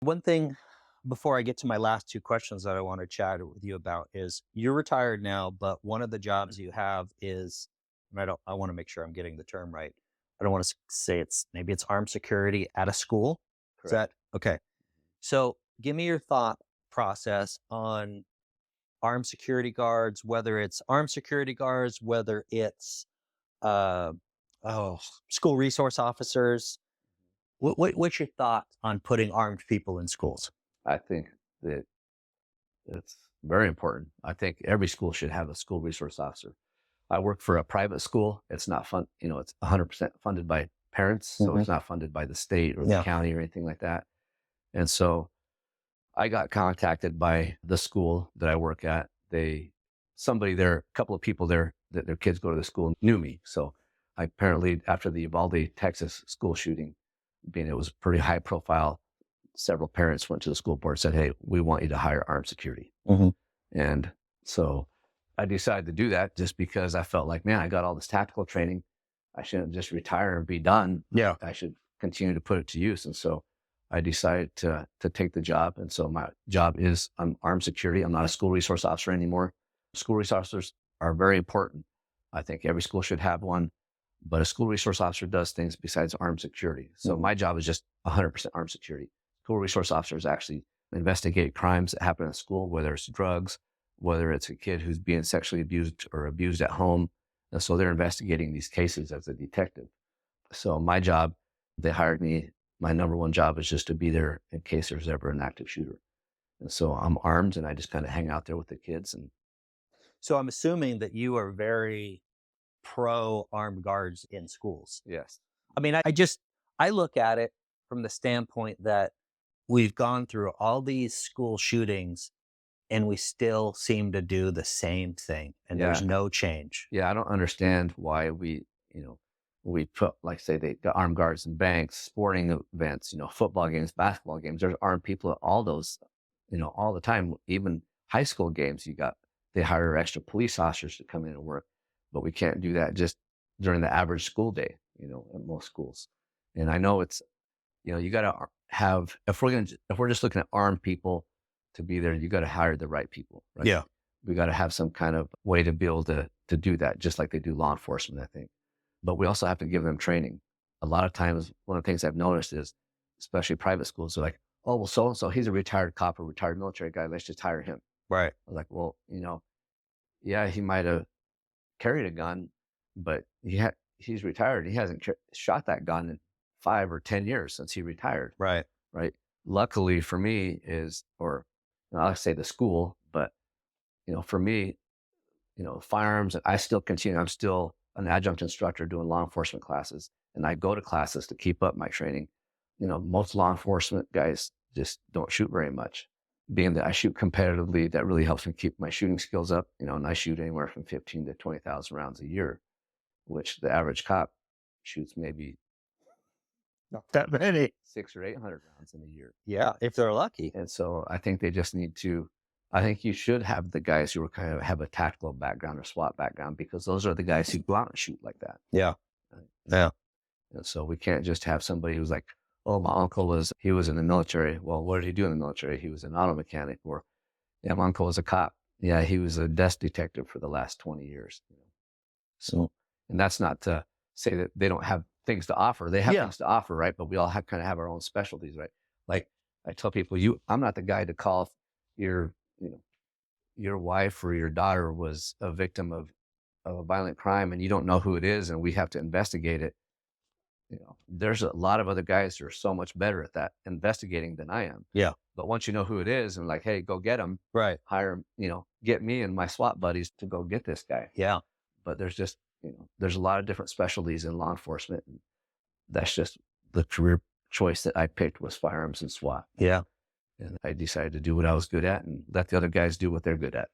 One thing before I get to my last two questions that I want to chat with you about is you're retired now, but one of the jobs you have is, and I want to make sure I'm getting the term right. I don't want to say maybe it's armed security at a school. Is Correct. that okay? So give me your thought process on armed security guards, whether it's armed security guards, whether it's uh, oh, school resource officers. What's your thought on putting armed people in schools? I think that it's very important. I think every school should have a school resource officer. I work for a private school. It's not fun, it's 100% funded by parents. So Hmm. it's not funded by the state or the Yeah. county or anything like that. And so I got contacted by the school that I work at. Somebody there, a couple of people there that their kids go to the school knew me. So I apparently, after the Uvalde, Texas school shooting, being it was pretty high profile, several parents went to the school board and said, "Hey, we want you to hire armed security." Hmm. And so I decided to do that just because I felt like, man, I got all this tactical training. I shouldn't just retire and be done. Yeah. I should continue to put it to use. And so I decided to take the job. And so my job is I'm armed security. I'm not a school resource officer anymore. School resource officers are very important. I think every school should have one, but a school resource officer does things besides armed security. So my job is just 100% armed security. School resource officers actually investigate crimes that happen in school, whether it's drugs, whether it's a kid who's being sexually abused or abused at home. And so they're investigating these cases as a detective. So my job, they hired me. My number one job is just to be there in case there's ever an active shooter. And so I'm armed and I just kind of hang out there with the kids. And So I'm assuming that you are very pro armed guards in schools. yes, I mean, I look at it from the standpoint that we've gone through all these school shootings and we still seem to do the same thing and there's yeah, no change. yeah. I don't understand why we put, like, say, they got armed guards in banks, sporting events, football games, basketball games. There's armed people at all those, all the time. Even high school games, they hire extra police officers to come in and work, but we can't do that just during the average school day, at most schools. And I know you got to have, if we're just looking at armed people to be there, you got to hire the right people, right? Yeah. We got to have some kind of way to be able to do that, just like they do law enforcement, I think. But we also have to give them training. A lot of times, one of the things I've noticed is, especially private schools, they're like, "Oh, well, so and so, he's a retired cop or retired military guy. Let's just hire him." Right. I was like, "Well, yeah, he might have carried a gun, but he's retired. He hasn't shot that gun in 5 or 10 years since he retired." Right. Right. Luckily for me or I'll say the school, but for me, firearms, I still continue. I'm still an adjunct instructor doing law enforcement classes, and I go to classes to keep up my training. Most law enforcement guys just don't shoot very much. Being that I shoot competitively, that really helps me keep my shooting skills up. And I shoot anywhere from 15 to 20,000 rounds a year, which the average cop shoots maybe Not that many. 600 or 800 rounds in a year. Yeah. If they're lucky. And so I think they just need to, I think you should have the guys who are kind of have a tactical background or SWAT background, because those are the guys who go out and shoot like that. Yeah. Right? Yeah. And so we can't just have somebody who's like, "Oh, my uncle he was in the military." Well, what did he do in the military? He was an auto mechanic. Or, "Yeah, my uncle was a cop." "Yeah, he was a desk detective for the last 20 years. So, and that's not to say that they don't have things to offer. They have Yeah. things to offer, right? But we all kind of have our own specialties, right? Like I tell people, I'm not the guy to call if your, your wife or your daughter was a victim of a violent crime and you don't know who it is and we have to investigate it. There's a lot of other guys who are so much better at that investigating than I am. Yeah. But once you know who it is and like, hey, go get him, Right. hire him, get me and my SWAT buddies to go get this guy. Yeah. But there's just, there's a lot of different specialties in law enforcement. And that's just the career choice that I picked was firearms and SWAT. Yeah. And I decided to do what I was good at and let the other guys do what they're good at.